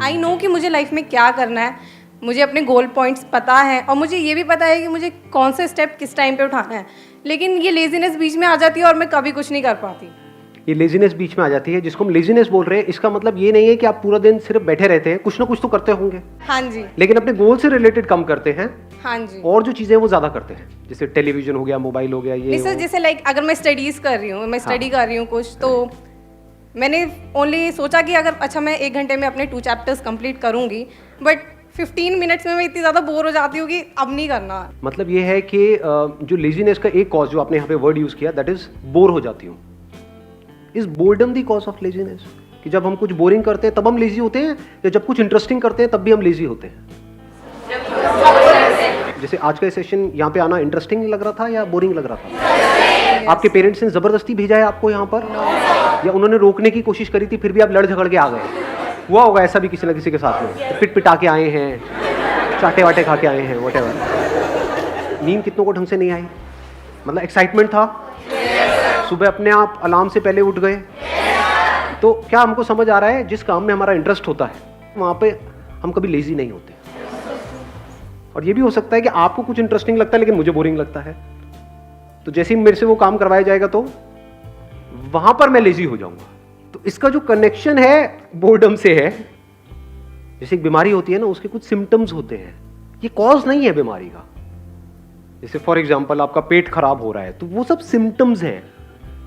I know कि मुझे life में क्या करना है, मुझे अपने गोल पॉइंट्स पता है और मुझे ये भी पता है कि मुझे कौन से स्टेप किस टाइम पे उठाना है, लेकिन ये लेजीनेस बीच में आ जाती है और मैं कभी कुछ नहीं कर पाती। ये लेजीनेस बीच में आ जाती है, जिसको हम लेजीनेस बोल रहे हैं, इसका मतलब ये नहीं है कि आप पूरा दिन सिर्फ बैठे रहते हैं, कुछ ना कुछ तो करते होंगे। हाँ जी। लेकिन अपने गोल से रिलेटेड कम करते हैं। हाँ जी। और जो चीजें वो ज्यादा करते हैं, जैसे टेलीविजन हो गया, मोबाइल हो गया, ये जैसे लाइक अगर मैं स्टडीज कर रही हूँ, मैं स्टडी कर रही हूँ कुछ, तो मैंने ओनली सोचा कि अगर अच्छा मैं 1 घंटे में अपने 2 चैप्टर्स कंप्लीट करूंगी, बट 15 मिनट्स में मैं इतनी ज़्यादा बोर हो जाती हूँ कि अब नहीं करना। मतलब ये है कि जो लेजीनेस का एक कॉज जो आपने यहाँ पे वर्ड यूज किया, दैट इज बोर हो जाती हूँ। Is boredom the cause of laziness? कि जब हम कुछ बोरिंग करते हैं तब हम लेजी होते हैं, या जब कुछ इंटरेस्टिंग करते हैं तब भी हम लेजी होते हैं? जैसे आज का सेशन यहाँ पे आना इंटरेस्टिंग लग रहा था या बोरिंग लग रहा था? आपके पेरेंट्स ने जबरदस्ती भेजा है आपको यहाँ पर, या उन्होंने रोकने की कोशिश करी थी फिर भी आप लड़ झगड़ के आ गए? हुआ होगा ऐसा भी किसी न किसी के साथ में, पिट पिटा के आए हैं, चाटे वाटे खा के आए हैं, व्हाटएवर। नींद कितनों को ढंग से नहीं आई, मतलब एक्साइटमेंट था, सुबह अपने आप अलार्म से पहले उठ गए। तो क्या हमको समझ आ रहा है, जिस काम में हमारा इंटरेस्ट होता है वहाँ पे हम कभी लेजी नहीं होते। और ये भी हो सकता है कि आपको कुछ इंटरेस्टिंग लगता है लेकिन मुझे बोरिंग लगता है, तो जैसे ही मेरे से वो काम करवाया जाएगा तो वहां पर मैं लेजी हो जाऊंगा। तो इसका जो कनेक्शन है बोर्डम से है। जैसे एक बीमारी होती है ना, उसके कुछ सिम्टम्स होते हैं, ये कॉज नहीं है बीमारी का। जैसे फॉर एग्जांपल आपका पेट खराब हो रहा है, तो वो सब सिम्टम्स हैं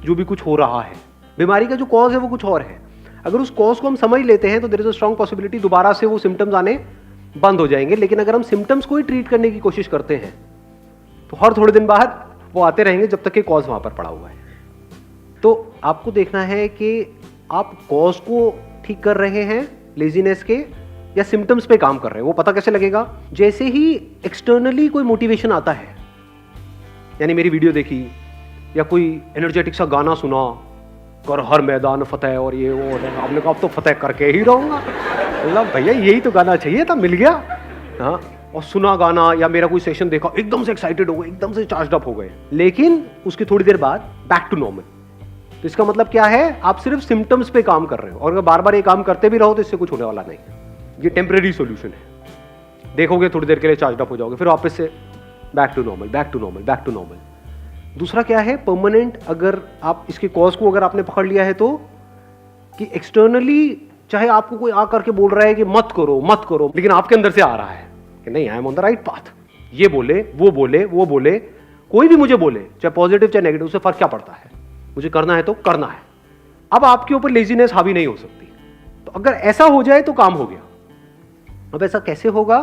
जो भी कुछ हो रहा है। बीमारी का जो कॉज है वो कुछ और है। अगर उस कॉज को हम समझ लेते हैं तो there is a strong possibility दोबारा से वो सिम्टम्स आने बंद हो जाएंगे। लेकिन अगर हम सिम्टम्स को ही ट्रीट करने की कोशिश करते हैं तो हर थोड़े दिन बाद वो आते रहेंगे जब तक कि कॉज वहां पर पड़ा हुआ है। तो आपको देखना है कि आप कॉज को ठीक कर रहे हैं लेजीनेस के, या सिम्टम्स पे काम कर रहे हैं। वो पता कैसे लगेगा? जैसे ही एक्सटर्नली कोई मोटिवेशन आता है, यानी मेरी वीडियो देखी या कोई एनर्जेटिक सा गाना सुना, कर हर मैदान फतेह और ये वो, आपने कहा अब तो फतेह करके ही रहूंगा। मतलब भैया यही तो गाना चाहिए था, मिल गया। हाँ, और सुना गाना या मेरा कोई सेशन देखा, एकदम से एक्साइटेड हो गए, एकदम से चार्ज अप हो गए, लेकिन उसकी थोड़ी देर बाद बैक टू नॉर्मल। तो इसका मतलब क्या है? आप सिर्फ सिम्टम्स पे काम कर रहे हो, और अगर बार बार ये काम करते भी रहो तो इससे कुछ होने वाला नहीं। ये टेम्परेरी सॉल्यूशन है, देखोगे थोड़ी देर के लिए चार्ज अप हो जाओगे, फिर वापस से back to normal, back to normal, back to normal. दूसरा क्या है? परमानेंट। अगर आप इसके कॉज को अगर आपने पकड़ लिया है तो, कि एक्सटर्नली चाहे आपको कोई आकर के बोल रहा है कि मत करो मत करो, लेकिन आपके अंदर से आ रहा है कि नहीं, I am on the right path. ये बोले, वो बोले, वो बोले, कोई भी मुझे बोले, चाहे पॉजिटिव चाहे नेगेटिव, उससे फर्क क्या पड़ता है? मुझे करना है तो करना है। अब आपके ऊपर लेजीनेस हावी नहीं हो सकती। तो अगर ऐसा हो जाए तो काम हो गया। अब ऐसा कैसे होगा?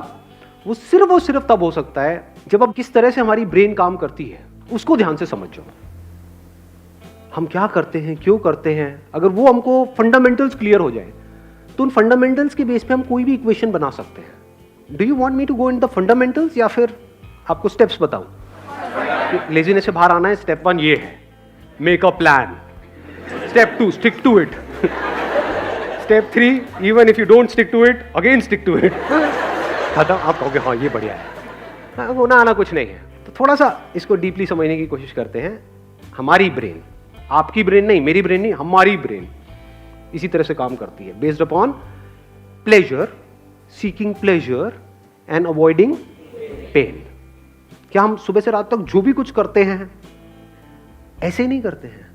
वो सिर्फ तब हो सकता है जब अब किस तरह से हमारी ब्रेन काम करती है उसको ध्यान से समझ जाओ। हम क्या करते हैं, क्यों करते हैं, अगर वो हमको फंडामेंटल्स क्लियर हो जाए तो उन फंडामेंटल्स के बेस पे हम कोई भी इक्वेशन बना सकते हैं। Do you want me to go in the fundamentals, या फिर आपको स्टेप्स बताऊं? लेजीनेस से बाहर आना है, स्टेप 1 ये है, make a plan. Step 2 stick to it. Step 3 even if you don't stick to it, again stick to it. खत्म। आप कहोगे हाँ ये बढ़िया है, हाँ, होना आना कुछ नहीं है। तो थोड़ा सा इसको डीपली समझने की कोशिश करते हैं। हमारी ब्रेन, आपकी ब्रेन नहीं, मेरी ब्रेन नहीं, हमारी ब्रेन इसी तरह से काम करती है, based upon pleasure, seeking pleasure and avoiding pain. क्या हम सुबह से रात तक जो भी कुछ करते हैं ऐसे ही नहीं करते हैं?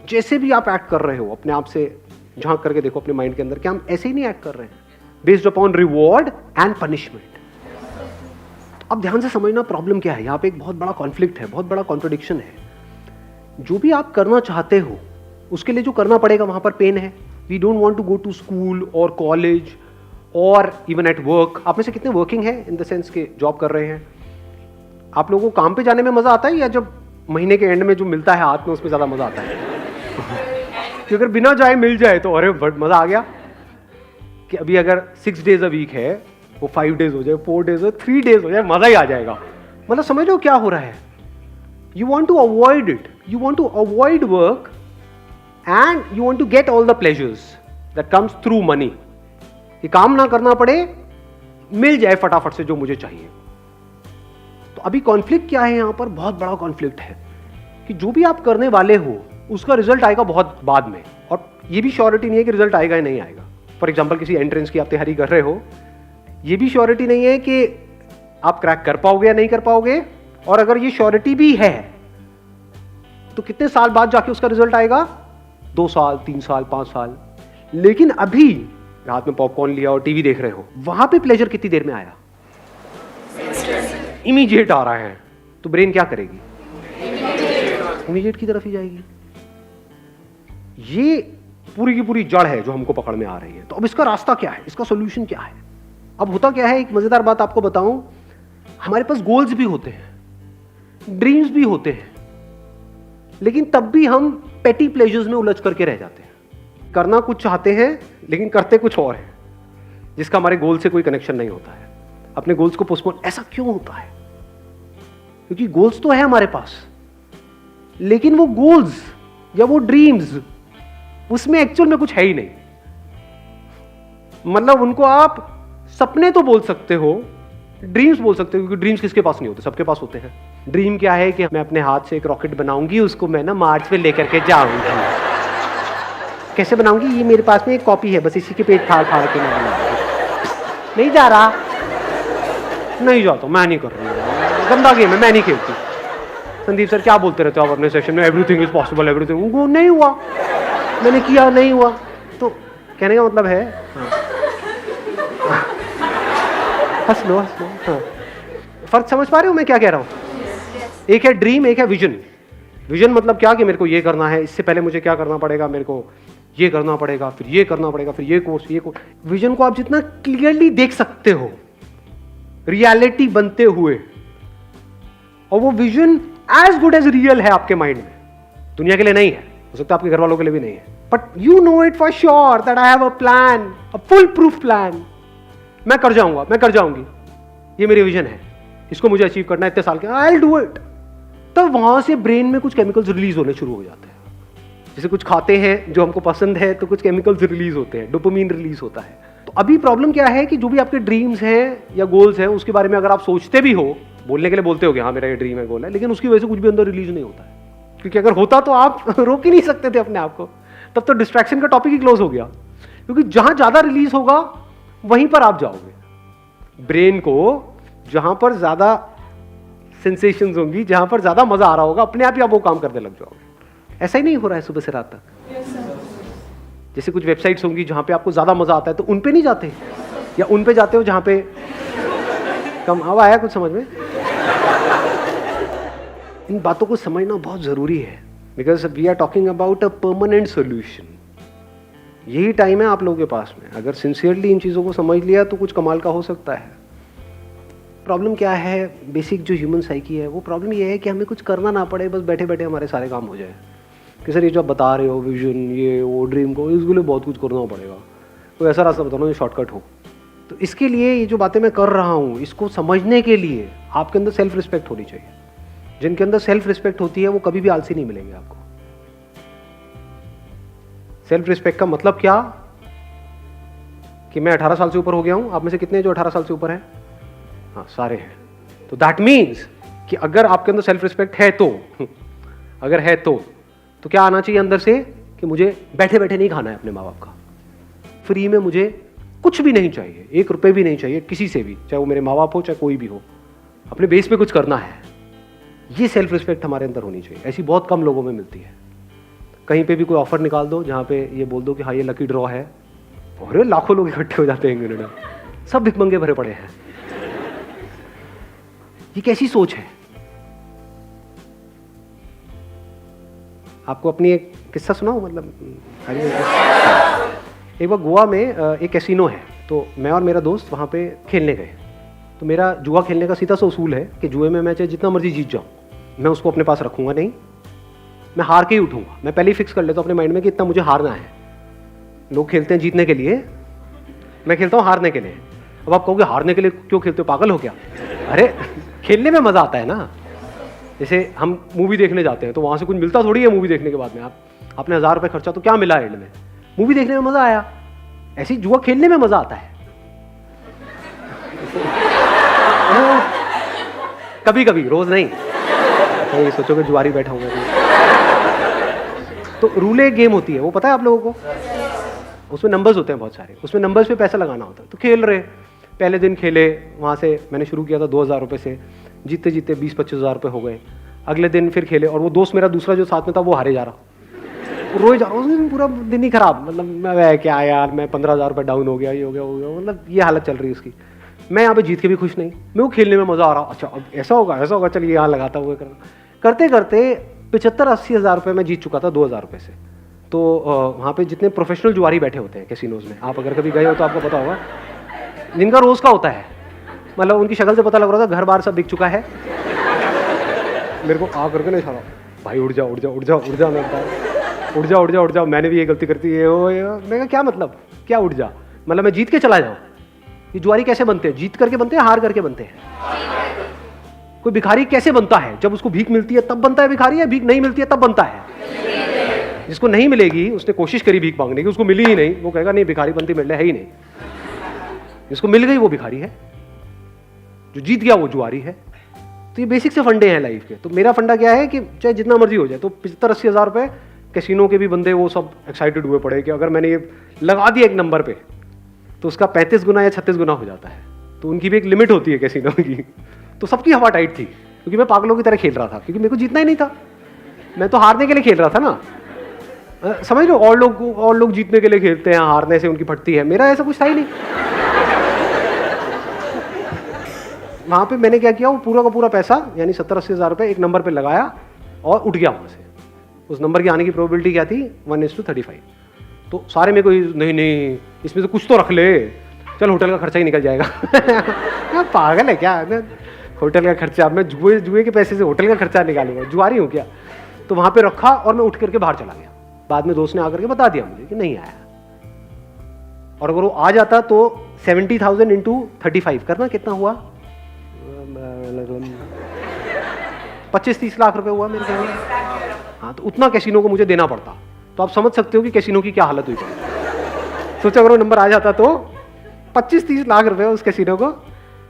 जैसे भी आप एक्ट कर रहे हो, अपने आप से झांक करके देखो अपने माइंड के अंदर, क्या हम ऐसे ही नहीं एक्ट कर रहे हैं? Based upon reward and punishment. अब ध्यान से समझना प्रॉब्लम क्या है। यहां पे एक बहुत बड़ा कॉन्फ्लिक्ट है, बहुत बड़ा कॉन्ट्रडिक्शन है। जो भी आप करना चाहते हो उसके लिए जो करना पड़ेगा वहां पर पेन है। We don't want to go to school और कॉलेज और इवन एट वर्क। आप में से कितने वर्किंग है, इन द सेंस के जॉब कर रहे हैं? आप लोगों को काम पे जाने में मजा आता है, या जब महीने के एंड में जो मिलता है हाथ में उसमें ज्यादा मजा आता है? कि अगर बिना जाए मिल जाए तो अरे मजा आ गया। कि अभी अगर 6 days अ वीक है, वो 5 days हो जाए, 4 days हो, 3 days हो जाए, मजा ही आ जाएगा। मतलब समझ लो क्या हो रहा है। You want to avoid it, you want to avoid work and you want to get all the pleasures that comes through money. ये काम ना करना पड़े, मिल जाए फटाफट से जो मुझे चाहिए। तो अभी कॉन्फ्लिक्ट क्या है यहां पर? बहुत बड़ा कॉन्फ्लिक्ट है कि जो भी आप करने वाले हो उसका रिजल्ट आएगा बहुत बाद में, और ये भी श्योरिटी नहीं है कि रिजल्ट आएगा या नहीं आएगा। फॉर एग्जाम्पल किसी एंट्रेंस की आप तैयारी कर रहे हो, ये भी श्योरिटी नहीं है कि आप क्रैक कर पाओगे या नहीं कर पाओगे, और अगर ये श्योरिटी भी है तो कितने साल बाद जाके उसका रिजल्ट आएगा, 2 साल, 3 साल, 5 साल। लेकिन अभी हाथ में पॉपकॉर्न लिया और टीवी देख रहे हो, वहां पे प्लेजर कितनी देर में आया, इमीडिएट आ रहा है, तो ब्रेन क्या करेगी, इमीडिएट की तरफ ही जाएगी। ये पूरी की पूरी जड़ है जो हमको पकड़ में आ रही है। तो अब इसका रास्ता क्या है, इसका सोल्यूशन क्या है? अब होता क्या है, एक मजेदार बात आपको बताऊं, हमारे पास गोल्स भी होते हैं, ड्रीम्स भी होते हैं, लेकिन तब भी हम पेटी प्लेजर्स में उलझ करके रह जाते हैं। करना कुछ चाहते हैं लेकिन करते कुछ और है, जिसका हमारे गोल से कोई कनेक्शन नहीं होता है। अपने गोल्स को पोस्टपोन, ऐसा क्यों होता है? क्योंकि गोल्स तो है हमारे पास, लेकिन वो गोल्स या वो ड्रीम्स, उसमें एक्चुअल में कुछ है ही नहीं। मतलब उनको आप सपने तो बोल सकते हो, ड्रीम्स बोल सकते हो, क्योंकि ड्रीम्स किसके पास नहीं होते, सबके पास होते हैं। ड्रीम क्या है कि मैं अपने हाथ से एक रॉकेट बनाऊंगी, उसको मैं ना मार्च पे लेकर के जाऊंगी। कैसे बनाऊंगी, ये मेरे पास में एक कॉपी है, बस इसी के पेट फाड़ फाड़ के मैं बनाऊंगी। नहीं जा रहा, नहीं जाता, मैं नहीं कर रही, गंदा गेम है, मैं नहीं खेलती। संदीप सर क्या बोलते रहते हो आप अपने सेशन में, एवरीथिंग इज पॉसिबल, एवरीथिंग। वो नहीं हुआ, मैंने किया, नहीं हुआ। तो कहने का मतलब है, हंस लो हंस लो, हाँ। फर्क समझ पा रहे हो मैं क्या कह रहा हूं? एक है ड्रीम, एक है विजन। विजन मतलब क्या, कि मेरे को ये करना है, इससे पहले मुझे क्या करना पड़ेगा, मेरे को ये करना पड़ेगा, फिर ये करना पड़ेगा, फिर ये कोर्स, ये कोर्स। विजन को आप जितना क्लियरली देख सकते हो रियलिटी बनते हुए, और वो vision as good as real है आपके माइंड में, दुनिया के लिए नहीं है, हो सकता है आपके घर वालों के लिए भी नहीं है, but you know it for sure that I have a plan, a full proof plan. मैं कर जाऊंगा, मैं कर जाऊंगी, ये मेरी विजन है, इसको मुझे अचीव करना है इतने साल के, आई विल डू इट। तो वहां से ब्रेन में कुछ केमिकल्स रिलीज होने शुरू हो जाते हैं। जैसे कुछ खाते हैं जो हमको पसंद है तो कुछ केमिकल्स रिलीज होते हैं, डोपामिन रिलीज होता है। तो अभी प्रॉब्लम क्या है कि जो भी आपके ड्रीम्स हैं या गोल्स हैं, उसके बारे में अगर आप सोचते भी हो, बोलने के लिए बोलते हो कि हाँ मेरा ये ड्रीम है, गोल है, लेकिन उसकी वजह से कुछ भी अंदर रिलीज नहीं होता है। क्योंकि अगर होता तो आप रोक ही नहीं सकते थे अपने आप को, तब तो डिस्ट्रैक्शन का टॉपिक ही क्लोज हो गया। क्योंकि जहां ज्यादा रिलीज होगा वहीं पर आप जाओगे। ब्रेन को जहां पर ज्यादा सेंसेशंस होंगी, जहां पर ज्यादा मजा आ रहा होगा, अपने आप ही आप वो काम करने लग जाओगे। ऐसा ही नहीं हो रहा है सुबह से रात तक? जैसे कुछ वेबसाइट्स होंगी जहां पे आपको ज्यादा मजा आता है, तो उन पे नहीं जाते, या उन पे जाते हो जहां पे कम। अब आया कुछ समझ में? इन बातों को समझना बहुत जरूरी है, because we are talking about a permanent solution. यही टाइम है आप लोगों के पास में, अगर सिंसियरली इन चीज़ों को समझ लिया तो कुछ कमाल का हो सकता है। प्रॉब्लम क्या है, बेसिक जो ह्यूमन साइकी है, वो प्रॉब्लम ये है कि हमें कुछ करना ना पड़े, बस बैठे बैठे हमारे सारे काम हो जाए। कि सर ये जो आप बता रहे हो, विजन, ये वो ड्रीम को, इसके लिए बहुत कुछ करना पड़ेगा, कोई ऐसा रास्ता बताओ जो शॉर्टकट हो। तो इसके लिए ये जो बातें मैं कर रहा हूँ, इसको समझने के लिए आपके अंदर सेल्फ रिस्पेक्ट होनी चाहिए। जिनके अंदर सेल्फ रिस्पेक्ट होती है वो कभी भी आलसी नहीं मिलेंगे आपको। सेल्फ रिस्पेक्ट का मतलब क्या, कि मैं 18 साल से ऊपर हो गया हूं। आप में से कितने जो 18 साल से ऊपर हैं? हाँ, सारे हैं। तो दैट मीन्स कि अगर आपके अंदर सेल्फ रिस्पेक्ट है तो अगर है तो क्या आना चाहिए अंदर से, कि मुझे बैठे बैठे नहीं खाना है अपने माँ बाप का, फ्री में मुझे कुछ भी नहीं चाहिए, 1 रुपए भी नहीं चाहिए किसी से भी, चाहे वो मेरे माँ बाप हो चाहे कोई भी हो, अपने बेस पे कुछ करना है। ये सेल्फ रिस्पेक्ट हमारे अंदर होनी चाहिए। ऐसी बहुत कम लोगों में मिलती है। कहीं पे भी कोई ऑफर निकाल दो जहाँ पे ये बोल दो कि हाँ ये लकी ड्रॉ है, और लाखों लोग इकट्ठे हो जाते हैं इंग्लैंड में, सब भिखमंगे भरे पड़े हैं। ये कैसी सोच है? आपको अपनी एक किस्सा सुनाऊं, मतलब एक बार गोवा में एक कैसीनो है, तो मैं और मेरा दोस्त वहाँ पे खेलने गए। तो मेरा जुआ खेलने का सीधा सा उसूल है कि जुए में मैं चाहे जितना मर्जी जीत जाऊँ, मैं उसको अपने पास रखूंगा नहीं, मैं हार के ही उठूंगा। मैं पहले ही फिक्स कर लेता हूँ अपने माइंड में कि इतना मुझे हारना है। लोग खेलते हैं जीतने के लिए, मैं खेलता हूँ हारने के लिए। अब आप कहोगे हारने के लिए क्यों खेलते हो, पागल हो क्या? अरे खेलने में मजा आता है ना। जैसे हम मूवी देखने जाते हैं तो वहां से कुछ मिलता थोड़ी है मूवी देखने के बाद में। आपने 1000 रुपये खर्चा तो क्या मिला एंड में? मूवी देखने में मजा आया। ऐसे ही जुआ खेलने में मजा आता है कभी कभी, रोज नहीं। तो सोचोगे जुआरी बैठा हूँ मैं। तो रूले गेम होती है, वो पता है आप लोगों को? उसमें नंबर्स होते हैं बहुत सारे, उसमें नंबर्स पे पैसा लगाना होता है। तो खेल रहे, पहले दिन खेले, वहाँ से मैंने शुरू किया था 2,000 रुपये से, जीते जीते 20-25 हज़ार रुपये हो गए। अगले दिन फिर खेले और वो दोस्त मेरा दूसरा जो साथ में था वो हारे जा रहा, रोए जा रहा, उस दिन पूरा दिन ही खराब, मतलब मैं क्या यार, मैं 15,000 रुपये डाउन हो गया, ये हो गया, मतलब ये हालत चल रही है उसकी। मैं यहाँ पे जीत के भी खुश नहीं, मेरे को खेलने में मज़ा आ रहा, अच्छा अब ऐसा होगा चलिए यहाँ लगाता हुआ करते करते 75-80 हज़ार रुपये मैं जीत चुका था 2,000 रुपये से। तो वहाँ पे जितने प्रोफेशनल जुआरी बैठे होते हैं कैसीनोज में, आप अगर कभी गए हो तो आपको पता होगा, जिनका रोज़ का होता है, मतलब उनकी शक्ल से पता लग रहा था घर बार सब बिक चुका है। मेरे को आ करके नहीं इशारा, भाई उड़ जा उड़ जा उड़ जा उड़ जा, मैं उड़ जा उड़ जा उड़ जा, मैंने भी ये गलती करती है, मैं कहा क्या मतलब, क्या उड़ जा, मतलब मैं जीत के चला जाऊँ? ये जुआरी कैसे बनते हैं? जीत करके बनते हैं, हार करके बनते हैं? कोई भिखारी कैसे बनता है? जब उसको भीख मिलती है तब बनता है भिखारी, या भीख नहीं मिलती है तब बनता है? जिसको नहीं मिलेगी, उसने कोशिश करी भीख मांगने की, उसको मिली ही नहीं, वो कहेगा नहीं भिखारी बनती मिल है ही नहीं। जिसको मिल गई वो भिखारी है, जो जीत गया वो जुआरी है। तो ये बेसिक से फंडे हैं लाइफ के। तो मेरा फंडा क्या है कि चाहे जितना मर्जी हो जाए, तो 75-80 हज़ार रुपये कैसीनो के भी बंदे वो सब एक्साइटेड हुए पड़े कि अगर मैंने ये लगा दिया एक नंबर पे तो उसका 35 गुना या 36 गुना हो जाता है। तो उनकी भी एक लिमिट होती है कैसीनो की। तो सबकी हवा टाइट थी, क्योंकि मैं पागलों की तरह खेल रहा था, क्योंकि मेरे को जीतना ही नहीं था, मैं तो हारने के लिए खेल रहा था ना। समझ लो, और लोग जीतने के लिए खेलते हैं, हारने से उनकी फटती है, मेरा ऐसा कुछ था ही नहीं। वहाँ पे मैंने क्या किया, वो पूरा का पूरा पैसा यानी 70-80 हज़ार रुपये एक नंबर पे लगाया और उठ गया वहाँ से। उस नंबर की आने की प्रोबेबिलिटी क्या थी? 1:35। तो सारे में कोई नहीं इसमें से कुछ तो रख ले, चल होटल का खर्चा ही निकल जाएगा। पागल है क्या, होटल का खर्चा, मैं जुए के पैसे से होटल का खर्चा निकालूंगा, जुआरी हूँ क्या? तो वहाँ पे रखा और मैं उठ करके बाहर चला गया। बाद में दोस्त ने आकर के बता दिया मुझे कि नहीं आया, और अगर वो आ जाता तो 70,000 × 35 करना कितना हुआ? 25-30 लाख रुपए हुआ मेरे ख्याल में। हाँ, तो उतना कैसीनो को मुझे देना पड़ता। तो आप समझ सकते हो कि कैसीनो की क्या हालत हुई पड़ी। सोचो अगर वो नंबर आ जाता तो 25-30 लाख रुपए उस कैसीनो को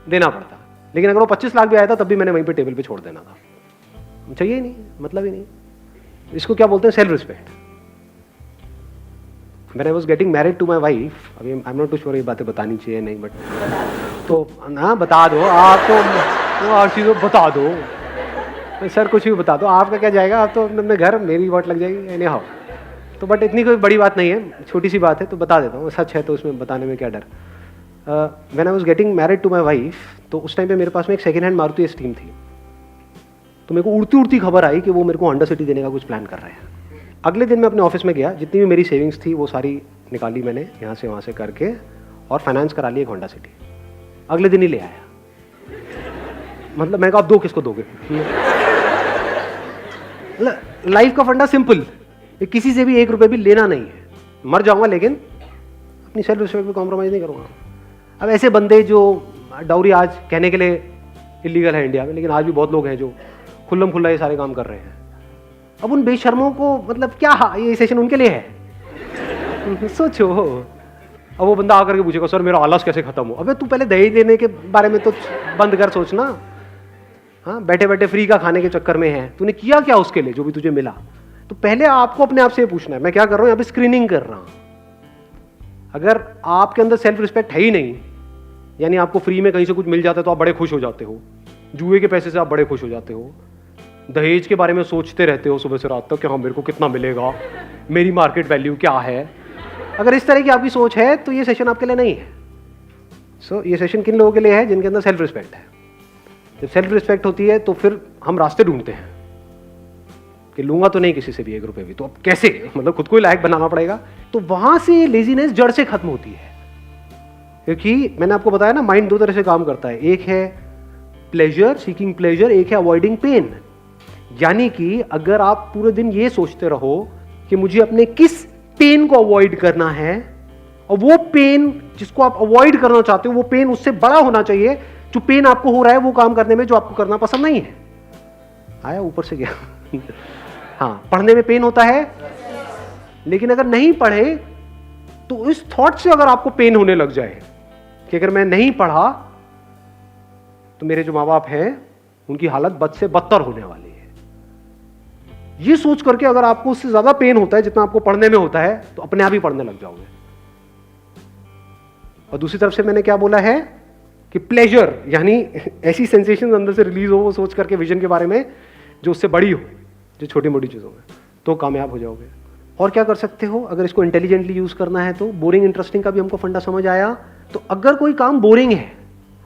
देना पड़ता। लेकिन अगर वो 25 लाख भी आया था तब भी मैंने वहीं पे टेबल पे छोड़ देना था, चाहिए ही नहीं, मतलब ही नहीं। इसको क्या बोलते हैं? Self respect. When I was getting married to my wife, अभी I am not too sure ये बातें बतानी चाहिए नहीं, बट तो ना बता दो आप, तो हर चीज़ बता दो सर, कुछ भी बता दो, आपका क्या जाएगा, आप तो अपने घर, मेरी वोट लग जाएगी एनी हाउ। तो बट इतनी कोई बड़ी बात नहीं है, छोटी सी बात है, तो बता देता हूँ, सच है तो उसमें बताने में क्या डर। When I was getting married to my wife, तो उस टाइम पे मेरे पास में एक सेकेंड हैंड मारुति स्टीम थी। तो मेरे को उड़ती उड़ती खबर आई कि वो मेरे को होंडा सिटी देने का कुछ प्लान कर रहे हैं। अगले दिन मैं अपने ऑफिस में गया, जितनी भी मेरी सेविंग्स थी वो सारी निकाली मैंने यहाँ से वहाँ से करके, और फाइनेंस करा ली एक होंडा सिटी। अगले दिन ही ले आया। मतलब मैं कहा आप दो किसको दोगे? लाइफ का फंडा सिंपल, किसी से भी 1 रुपये भी लेना नहीं है। मर जाऊंगा लेकिन अपनी सेल्फ रिस्पेक्ट पे कॉम्प्रोमाइज़ नहीं करूँगा। अब ऐसे बंदे जो डाउरी आज कहने के लिए इलीगल है इंडिया में, लेकिन आज भी बहुत लोग हैं जो खुल्लम खुल्ला ये सारे काम कर रहे हैं। अब उन बेशर्मों को मतलब क्या ये सेशन उनके लिए है? सोचो। अब वो बंदा आकर के पूछेगा सर मेरा आलस कैसे खत्म हो? अबे तू पहले दहेज लेने के बारे में तो बंद कर सोचना। हाँ, बैठे बैठे फ्री का खाने के चक्कर में है, तूने किया क्या उसके लिए जो भी तुझे मिला? तो पहले आपको अपने आप से पूछना है, मैं क्या कर रहा हूँ यहाँ पे? स्क्रीनिंग कर रहा हूँ। अगर आपके अंदर सेल्फ रिस्पेक्ट है ही नहीं, यानी आपको फ्री में कहीं से कुछ मिल जाता है तो आप बड़े खुश हो जाते हो, जुए के पैसे से आप बड़े खुश हो जाते हो, दहेज के बारे में सोचते रहते हो सुबह से रात तक कि हाँ मेरे को कितना मिलेगा, मेरी मार्केट वैल्यू क्या है। अगर इस तरह की आपकी सोच है तो ये सेशन आपके लिए नहीं है। सो ये सेशन किन लोगों के लिए है? जिनके अंदर सेल्फ रिस्पेक्ट है। जब सेल्फ रिस्पेक्ट होती है तो फिर हम रास्ते ढूंढते हैं कि लूंगा तो नहीं किसी से भी 1 रुपये भी, तो अब कैसे, मतलब खुद को ही लायक बनाना पड़ेगा। तो वहां से लेजीनेस जड़ से खत्म होती है, क्योंकि मैंने आपको बताया ना, माइंड 2 तरह से काम करता है। एक है प्लेजर, सीकिंग प्लेजर, एक है अवॉइडिंग पेन। यानी कि अगर आप पूरे दिन ये सोचते रहो कि मुझे अपने किस पेन को अवॉइड करना है, और वो पेन जिसको आप अवॉइड करना चाहते हो वो पेन उससे बड़ा होना चाहिए जो पेन आपको हो रहा है वो काम करने में जो आपको करना पसंद नहीं है। आया ऊपर से गया। हाँ, पढ़ने में पेन होता है, लेकिन अगर नहीं पढ़े तो इस थॉट से अगर आपको पेन होने लग जाए कि अगर मैं नहीं पढ़ा तो मेरे जो माँ बाप हैं उनकी हालत बद से बदतर होने वाली है, ये सोच करके अगर आपको उससे ज्यादा पेन होता है जितना आपको पढ़ने में होता है तो अपने आप ही पढ़ने लग जाओगे। और दूसरी तरफ से मैंने क्या बोला है कि प्लेजर, यानी ऐसी सेंसेशन अंदर से रिलीज हो वो सोच करके विजन के बारे में जो उससे बड़ी हो, जो छोटी मोटी चीज़ों में, तो कामयाब हो जाओगे। और क्या कर सकते हो अगर इसको इंटेलिजेंटली यूज़ करना है तो? बोरिंग इंटरेस्टिंग का भी हमको फंडा समझ आया। तो अगर कोई काम बोरिंग है,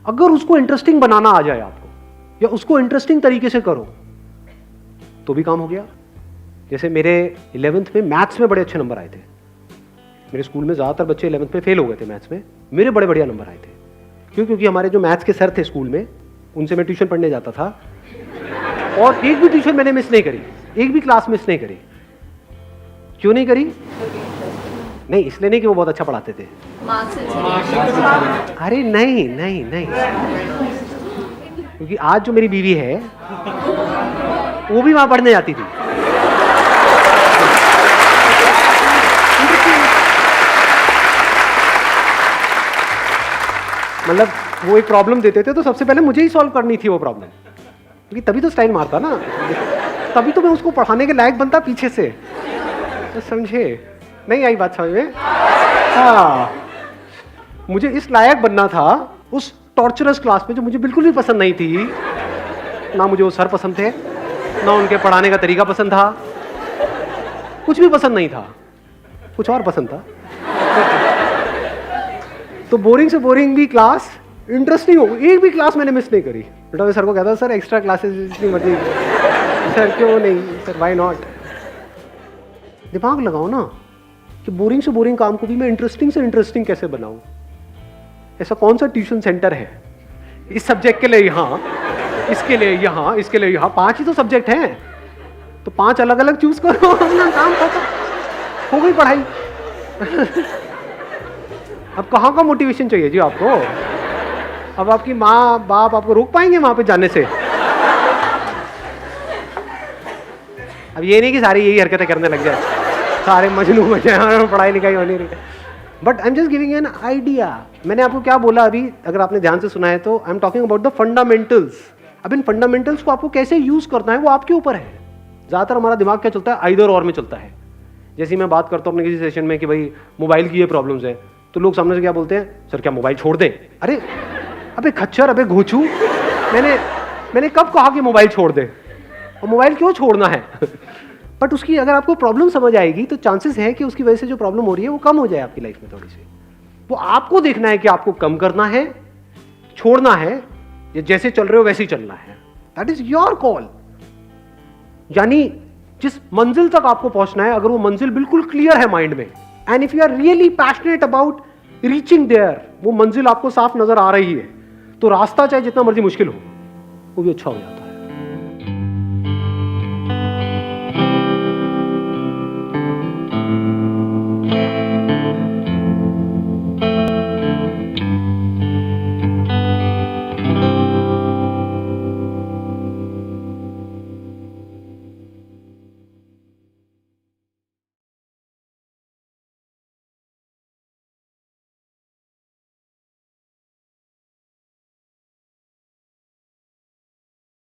अगर उसको इंटरेस्टिंग बनाना आ जाए आपको, या उसको इंटरेस्टिंग तरीके से करो, तो भी काम हो गया। जैसे मेरे 11th में मैथ्स में बड़े अच्छे नंबर आए थे। मेरे स्कूल में ज़्यादातर बच्चे 11th में फेल हो गए थे मैथ्स में, मेरे बड़े बढ़िया नंबर आए थे। क्यों? क्योंकि हमारे जो मैथ्स के सर थे स्कूल में, उनसे मैं ट्यूशन पढ़ने जाता था, और एक भी ट्यूशन मैंने मिस नहीं करी, एक भी क्लास मिस नहीं करी। क्यों नहीं करी? नहीं इसलिए नहीं कि वो बहुत अच्छा पढ़ाते थे, अरे नहीं नहीं नहीं, क्योंकि आज जो मेरी बीवी है वो भी वहां पढ़ने जाती थी। मतलब वो एक प्रॉब्लम देते थे तो सबसे पहले मुझे ही सॉल्व करनी थी वो प्रॉब्लम, क्योंकि तभी तो स्टाइल मारता ना, तभी तो मैं उसको पढ़ाने के लायक बनता पीछे से। तो समझे? नहीं आई बात समझ में? हाँ, मुझे इस लायक बनना था उस टॉर्चरस क्लास में जो मुझे बिल्कुल भी पसंद नहीं थी। ना मुझे वो सर पसंद थे, ना उनके पढ़ाने का तरीका पसंद था, कुछ भी पसंद नहीं था, कुछ और पसंद था। तो बोरिंग से बोरिंग भी क्लास इंटरेस्टिंग हो, एक भी क्लास मैंने मिस नहीं करी। बेटा मैं सर को कहता सर एक्स्ट्रा क्लासेस जितनी मर्जी, सर क्यों नहीं, सर व्हाई नॉट। दिमाग लगाओ ना कि बोरिंग से बोरिंग काम को भी मैं इंटरेस्टिंग से इंटरेस्टिंग कैसे बनाऊं। ऐसा कौन सा ट्यूशन सेंटर है इस सब्जेक्ट के लिए यहाँ, इसके लिए यहाँ, इसके लिए यहाँ, 5 ही तो सब्जेक्ट हैं, तो 5 अलग अलग चूज करो, अपना काम खत्म, हो गई पढ़ाई। अब कहाँ का मोटिवेशन चाहिए जी आपको? अब आपकी माँ बाप आपको रोक पाएंगे वहां पे जाने से? अब ये नहीं कि सारी यही हरकतें करने लग जाए, सारे मजनू बन जाए, पढ़ाई लिखाई होनी नहीं। But I am just giving an idea. मैंने आपको क्या बोला अभी, अगर आपने ध्यान से सुना है तो, I am talking about the fundamentals. अब इन फंडामेंटल्स को आपको कैसे यूज करना है वो आपके ऊपर है। ज्यादातर हमारा दिमाग क्या चलता है, आइदर और में चलता है। जैसे मैं बात करता हूँ अपने किसी सेशन में कि भाई मोबाइल की ये प्रॉब्लम्स है, तो लोग सामने से क्या बोलते हैं, सर क्या मोबाइल छोड़ दें? अरे अबे खच्चर, अबे घोचू, मैंने कब कहा कि मोबाइल छोड़ दे? और मोबाइल क्यों छोड़ना है? बट उसकी अगर आपको प्रॉब्लम समझ आएगी तो चांसेस है कि उसकी वजह से जो प्रॉब्लम हो रही है वो कम हो जाए आपकी लाइफ में थोड़ी सी। वो आपको देखना है कि आपको कम करना है, छोड़ना है, या जैसे चल रहे हो वैसे ही चलना है। That is your call. यानी जिस मंजिल तक आपको पहुंचना है, अगर वो मंजिल बिल्कुल क्लियर है माइंड में, and if you are really passionate about reaching there, वो मंजिल आपको साफ नजर आ रही है, तो रास्ता चाहे जितना मर्जी मुश्किल हो वो भी अच्छा हो जाता है।